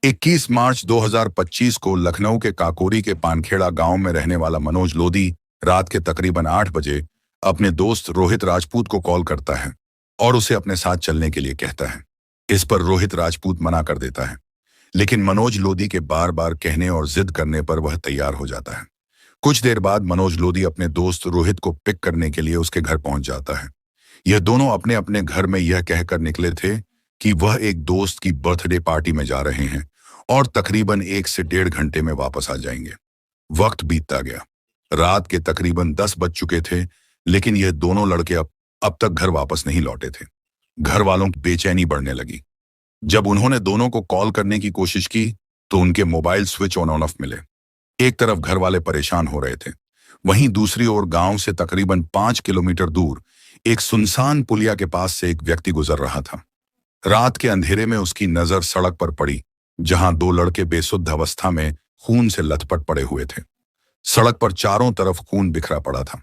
21 मार्च 2025 को लखनऊ के काकोरी के पानखेड़ा गांव में रहने वाला मनोज लोधी रात के तकरीबन 8 बजे अपने दोस्त रोहित राजपूत को कॉल करता है और उसे अपने साथ चलने के लिए कहता है। इस पर रोहित राजपूत मना कर देता है, लेकिन मनोज लोधी के बार बार कहने और जिद करने पर वह तैयार हो जाता है। कुछ देर बाद मनोज लोधी अपने दोस्त रोहित को पिक करने के लिए उसके घर पहुंच जाता है। यह दोनों अपने अपने घर में यह कहकर निकले थे कि वह एक दोस्त की बर्थडे पार्टी में जा रहे हैं और तकरीबन 1 से 1.5 घंटे में वापस आ जाएंगे। वक्त बीतता गया। रात के तकरीबन 10 बज चुके थे, लेकिन यह दोनों लड़के अब तक घर वापस नहीं लौटे थे। घर वालों की बेचैनी बढ़ने लगी। जब उन्होंने दोनों को कॉल करने की कोशिश की तो उनके मोबाइल स्विच ऑन ऑफ मिले। एक तरफ घर वाले परेशान हो रहे थे, वहीं दूसरी ओर गांव से तकरीबन 5 किलोमीटर दूर एक सुनसान पुलिया के पास से एक व्यक्ति गुजर रहा था। रात के अंधेरे में उसकी नजर सड़क पर पड़ी, जहां 2 लड़के बेसुध अवस्था में खून से लथपथ पड़े हुए थे। सड़क पर चारों तरफ खून बिखरा पड़ा था।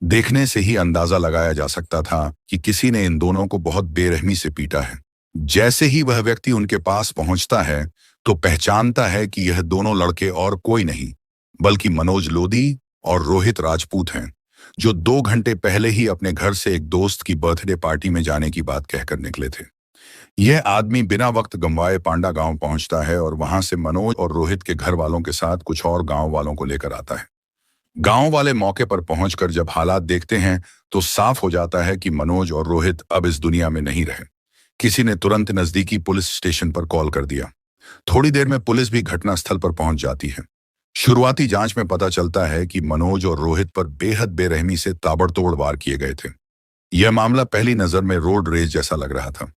देखने से ही अंदाजा लगाया जा सकता था कि किसी ने इन दोनों को बहुत बेरहमी से पीटा है। जैसे ही वह व्यक्ति उनके पास पहुंचता है तो पहचानता है कि यह दोनों लड़के और कोई नहीं बल्कि मनोज लोधी और रोहित राजपूत हैं, जो 2 घंटे पहले ही अपने घर से एक दोस्त की बर्थडे पार्टी में जाने की बात कहकर निकले थे। यह आदमी बिना वक्त गंवाए पांडा गांव पहुंचता है और वहां से मनोज और रोहित के घर वालों के साथ कुछ और गांव वालों को लेकर आता है। गांव वाले मौके पर पहुंचकर जब हालात देखते हैं तो साफ हो जाता है कि मनोज और रोहित अब इस दुनिया में नहीं रहे। किसी ने तुरंत नजदीकी पुलिस स्टेशन पर कॉल कर दिया। थोड़ी देर में पुलिस भी घटनास्थल पर पहुंच जाती है। शुरुआती जांच में पता चलता है कि मनोज और रोहित पर बेहद बेरहमी से ताबड़तोड़ वार किए गए थे। यह मामला पहली नजर में रोड रेज जैसा लग रहा था।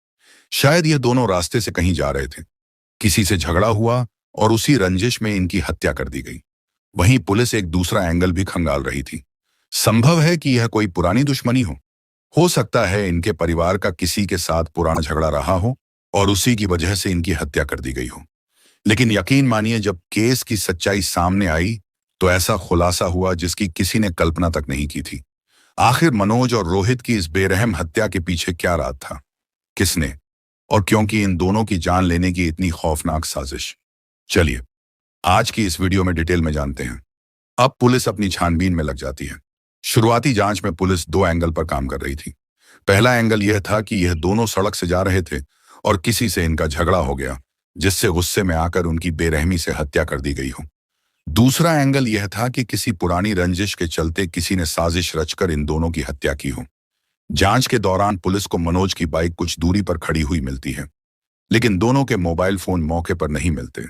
शायद ये दोनों रास्ते से कहीं जा रहे थे, किसी से झगड़ा हुआ और उसी रंजिश में इनकी हत्या कर दी गई। वहीं पुलिस एक दूसरा एंगल भी खंगाल रही थी। संभव है कि यह कोई पुरानी दुश्मनी हो सकता है इनके परिवार का किसी के साथ पुराना झगड़ा रहा हो और उसी की वजह से इनकी हत्या कर दी गई हो। लेकिन यकीन मानिए, जब केस की सच्चाई सामने आई तो ऐसा खुलासा हुआ जिसकी किसी ने कल्पना तक नहीं की थी। आखिर मनोज और रोहित की इस बेरहम हत्या के पीछे क्या राज था, किसने और क्योंकि इन दोनों की जान लेने की इतनी खौफनाक साजिश। चलिए आज की इस वीडियो में डिटेल में जानते हैं। अब पुलिस अपनी छानबीन में लग जाती है। शुरुआती जांच में पुलिस 2 एंगल पर काम कर रही थी। पहला एंगल यह था कि यह दोनों सड़क से जा रहे थे और किसी से इनका झगड़ा हो गया, जिससे गुस्से में आकर उनकी बेरहमी से हत्या कर दी गई हो। दूसरा एंगल यह था कि किसी पुरानी रंजिश के चलते किसी ने साजिश रचकर इन दोनों की हत्या की हो। जांच के दौरान पुलिस को मनोज की बाइक कुछ दूरी पर खड़ी हुई मिलती है, लेकिन दोनों के मोबाइल फोन मौके पर नहीं मिलते।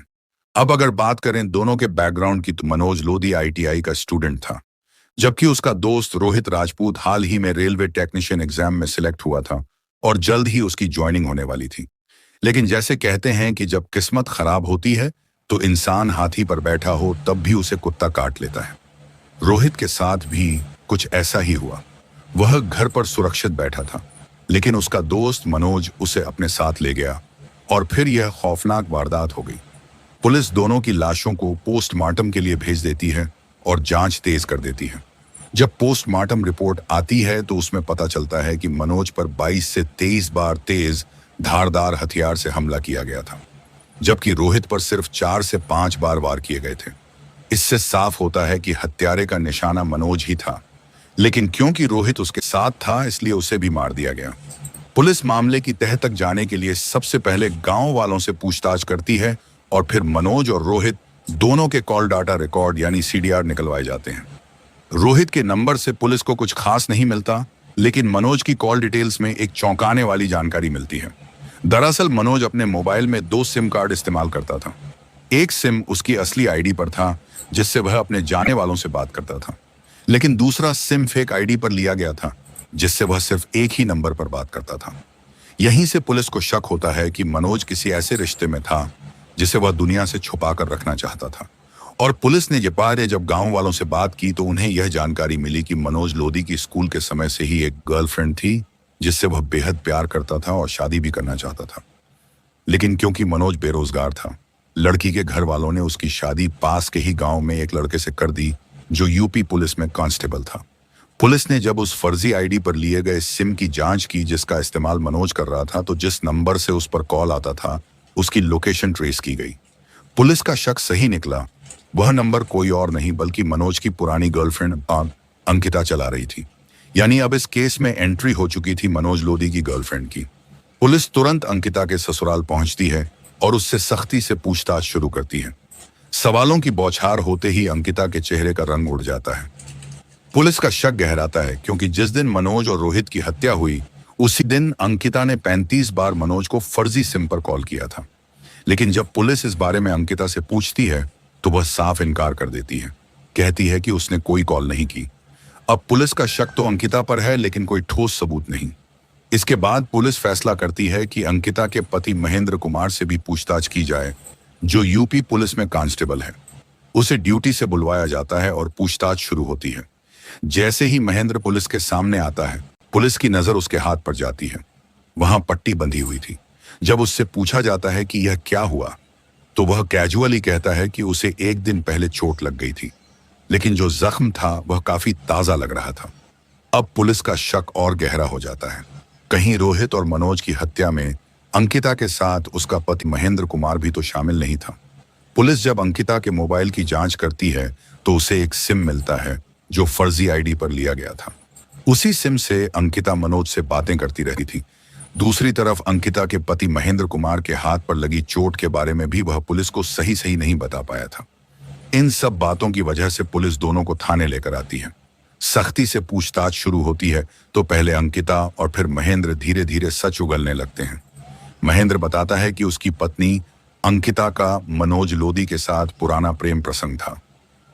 अब अगर बात करें दोनों के बैकग्राउंड की तो मनोज लोधी ITI का स्टूडेंट था, जबकि उसका दोस्त रोहित राजपूत हाल ही में रेलवे टेक्नीशियन एग्जाम में सिलेक्ट हुआ था और जल्द ही उसकी ज्वाइनिंग होने वाली थी। लेकिन जैसे कहते हैं कि जब किस्मत खराब होती है तो इंसान हाथी पर बैठा हो तब भी उसे कुत्ता काट लेता है। रोहित के साथ भी कुछ ऐसा ही हुआ। वह घर पर सुरक्षित बैठा था, लेकिन उसका दोस्त मनोज उसे अपने साथ ले गया और फिर यह खौफनाक वारदात हो गई। पुलिस दोनों की लाशों को पोस्टमार्टम के लिए भेज देती है और जांच तेज कर देती है। जब पोस्टमार्टम रिपोर्ट आती है तो उसमें पता चलता है कि मनोज पर 22 से 23 बार तेज धारदार हथियार से हमला किया गया था, जबकि रोहित पर सिर्फ 4 से 5 बार वार किए गए थे। इससे साफ होता है कि हत्यारे का निशाना मनोज ही था, लेकिन क्योंकि रोहित उसके साथ था इसलिए उसे भी मार दिया गया। पुलिस मामले की तह तक जाने के लिए सबसे पहले गांव वालों से पूछताछ करती है और फिर मनोज और रोहित दोनों के कॉल डाटा रिकॉर्ड यानी CDR निकलवाए जाते हैं। रोहित के नंबर से पुलिस को कुछ खास नहीं मिलता, लेकिन मनोज की कॉल डिटेल्स में एक चौंकाने वाली जानकारी मिलती है। दरअसल मनोज अपने मोबाइल में 2 सिम कार्ड इस्तेमाल करता था। एक सिम उसकी असली ID पर था, जिससे वह अपने जाने वालों से बात करता था, लेकिन दूसरा सिम फेक ID पर लिया गया था, जिससे वह सिर्फ एक ही नंबर पर बात करता था। यहीं से पुलिस को शक होता है कि मनोज किसी ऐसे रिश्ते में था जिसे वह दुनिया से छुपा कर रखना चाहता था। और पुलिस ने जब गांव वालों से बात की तो उन्हें यह जानकारी मिली कि मनोज लोधी की स्कूल के समय से ही एक गर्लफ्रेंड थी, जिससे वह बेहद प्यार करता था और शादी भी करना चाहता था। लेकिन क्योंकि मनोज बेरोजगार था, लड़की के घर वालों ने उसकी शादी पास के ही गांव में एक लड़के से कर दी, जो UP पुलिस में कांस्टेबल था। पुलिस ने जब उस फर्जी ID पर लिए गए सिम की जांच की जिसका इस्तेमाल मनोज कर रहा था, तो जिस नंबर से उस पर कॉल आता था उसकी लोकेशन ट्रेस की गई। पुलिस का शक सही निकला। वह नंबर कोई और नहीं बल्कि मनोज की पुरानी गर्लफ्रेंड अंकिता चला रही थी। यानी अब इस केस में एंट्री हो चुकी थी मनोज लोधी की गर्लफ्रेंड की। पुलिस तुरंत अंकिता के ससुराल पहुंचती है और उससे सख्ती से पूछताछ शुरू करती है। सवालों की बौछार होते ही अंकिता के चेहरे का रंग उड़ जाता है। पुलिस का शक गहराता है क्योंकि जिस दिन मनोज और रोहित की हत्या हुई उसी दिन अंकिता ने 35 बार मनोज को फर्जी सिम पर कॉल किया था। लेकिन जब पुलिस इस बारे में अंकिता से पूछती है तो वह साफ इनकार कर देती है। कहती है कि उसने कोई कॉल नहीं की। अब पुलिस का शक तो अंकिता पर है लेकिन कोई ठोस सबूत नहीं। इसके बाद पुलिस फैसला करती है कि अंकिता के पति महेंद्र कुमार से भी पूछताछ की जाए, जो यूपी पुलिस में कांस्टेबल है। उसे ड्यूटी से बुलवाया जाता है और पूछताछ शुरू होती है। जैसे ही महेंद्र पुलिस के सामने आता है, पुलिस की नजर उसके हाथ पर जाती है। वहां पट्टी बंधी हुई थी। जब उससे पूछा जाता है कि यह क्या हुआ, तो वह कैजुअली कहता है कि उसे एक दिन पहले चोट लग गई थी, लेकिन जो जख्म था वह काफी ताजा लग रहा था। अब पुलिस का शक और गहरा हो जाता है। कहीं रोहित और मनोज की हत्या में अंकिता के साथ उसका पति महेंद्र कुमार भी तो शामिल नहीं था। पुलिस जब अंकिता के मोबाइल की जांच करती है तो उसे एक सिम मिलता है जो फर्जी आईडी पर लिया गया था। उसी सिम से अंकिता मनोज से बातें करती रही थी। दूसरी तरफ अंकिता के पति महेंद्र कुमार के हाथ पर लगी चोट के बारे में भी वह पुलिस को सही सही नहीं बता पाया था। इन सब बातों की वजह से पुलिस दोनों को थाने लेकर आती है। सख्ती से पूछताछ शुरू होती है तो पहले अंकिता और फिर महेंद्र धीरे धीरे सच उगलने लगते हैं। महेंद्र बताता है कि उसकी पत्नी अंकिता का मनोज लोधी के साथ पुराना प्रेम प्रसंग था।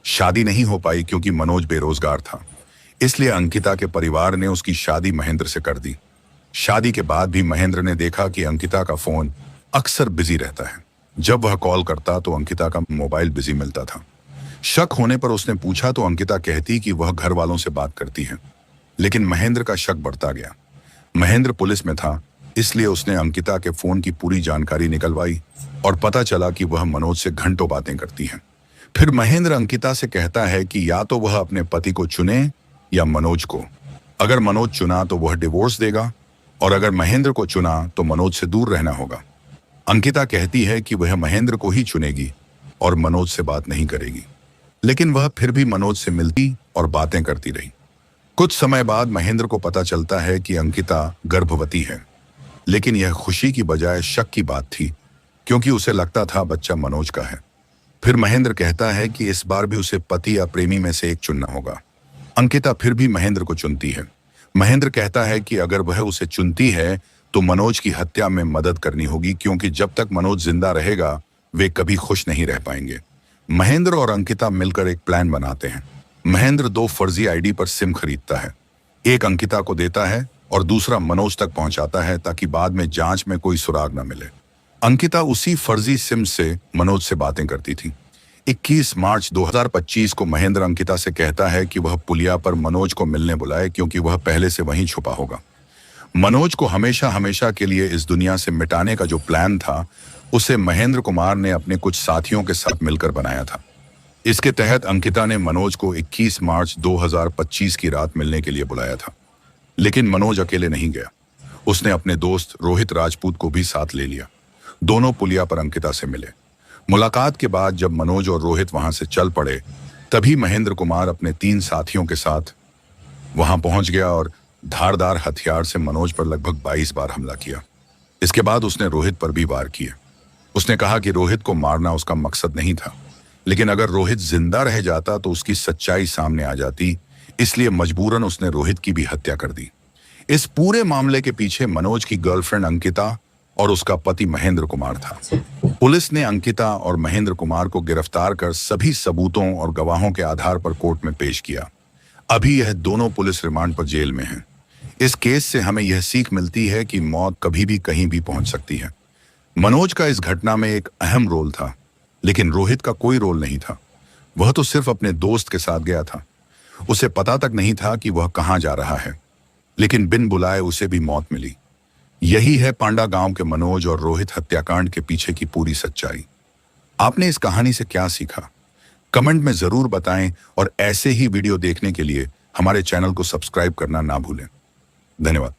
शादी नहीं हो पाई क्योंकि मनोज बेरोजगार था, इसलिए अंकिता के परिवार ने उसकी शादी महेंद्र से कर दी। शादी के बाद भी महेंद्र ने देखा कि अंकिता का फोन अक्सर बिजी रहता है। जब वह कॉल करता तो अंकिता का मोबाइल बिजी मिलता था। शक होने पर उसने पूछा तो अंकिता कहती कि वह घर वालों से बात करती है, लेकिन महेंद्र का शक बढ़ता गया। महेंद्र पुलिस में था, इसलिए उसने अंकिता के फोन की पूरी जानकारी निकलवाई और पता चला कि वह मनोज से घंटों बातें करती है। फिर महेंद्र अंकिता से कहता है कि या तो वह अपने पति को चुने या मनोज को। अगर मनोज चुना तो वह डिवोर्स देगा और अगर महेंद्र को चुना तो मनोज से दूर रहना होगा। अंकिता कहती है कि वह महेंद्र को ही चुनेगी और मनोज से बात नहीं करेगी, लेकिन वह फिर भी मनोज से मिलती और बातें करती रही। कुछ समय बाद महेंद्र को पता चलता है कि अंकिता गर्भवती है, लेकिन यह खुशी की बजाय शक की बात थी क्योंकि उसे लगता था बच्चा मनोज का है। फिर महेंद्र कहता है कि इस बार भी उसे पति या प्रेमी में से एक चुनना होगा। अंकिता फिर भी महेंद्र को चुनती है। महेंद्र कहता है कि अगर वह उसे चुनती है तो मनोज की हत्या में मदद करनी होगी क्योंकि जब तक मनोज जिंदा रहेगा वे कभी खुश नहीं रह पाएंगे। महेंद्र और अंकिता मिलकर एक प्लान बनाते हैं। महेंद्र 2 फर्जी आईडी पर सिम खरीदता है। एक अंकिता को देता है और दूसरा मनोज तक पहुंचाता है ताकि बाद में जांच में कोई सुराग न मिले। अंकिता उसी फर्जी सिम से मनोज से बातें करती थी। 21 मार्च 2025 को महेंद्र अंकिता से कहता है कि वह पुलिया पर मनोज को मिलने बुलाए क्योंकि वह पहले से वहीं छुपा होगा। मनोज को हमेशा हमेशा के लिए इस दुनिया से मिटाने का जो प्लान था उसे महेंद्र कुमार ने अपने कुछ साथियों के साथ मिलकर बनाया था। इसके तहत अंकिता ने मनोज को 21 मार्च 2025 की रात मिलने के लिए बुलाया था, लेकिन मनोज अकेले नहीं गया। उसने अपने दोस्त रोहित राजपूत को भी साथ ले लिया। दोनों पुलिया पर अंकिता से मिले। मुलाकात के बाद जब मनोज और रोहित वहां से चल पड़े तभी महेंद्र कुमार अपने 3 साथियों के साथ वहां पहुंच गया और धारदार हथियार से मनोज पर लगभग 22 बार हमला किया। इसके बाद उसने रोहित पर भी वार किए। उसने कहा कि रोहित को मारना उसका मकसद नहीं था, लेकिन अगर रोहित जिंदा रह जाता तो उसकी सच्चाई सामने आ जाती, इसलिए मजबूरन उसने रोहित की भी हत्या कर दी। इस पूरे मामले के पीछे मनोज की गर्लफ्रेंड अंकिता और उसका पति महेंद्र कुमार था। पुलिस ने अंकिता और महेंद्र कुमार को गिरफ्तार कर सभी सबूतों और गवाहों के आधार पर कोर्ट में पेश किया। अभी यह दोनों पुलिस रिमांड पर जेल में हैं। इस केस से हमें यह सीख मिलती है कि मौत कभी भी कहीं भी पहुंच सकती है। मनोज का इस घटना में एक अहम रोल था, लेकिन रोहित का कोई रोल नहीं था। वह तो सिर्फ अपने दोस्त के साथ गया था। उसे पता तक नहीं था कि वह कहां जा रहा है, लेकिन बिन बुलाए उसे भी मौत मिली। यही है पांडा गांव के मनोज और रोहित हत्याकांड के पीछे की पूरी सच्चाई। आपने इस कहानी से क्या सीखा? कमेंट में जरूर बताएं और ऐसे ही वीडियो देखने के लिए हमारे चैनल को सब्सक्राइब करना ना भूलें। धन्यवाद।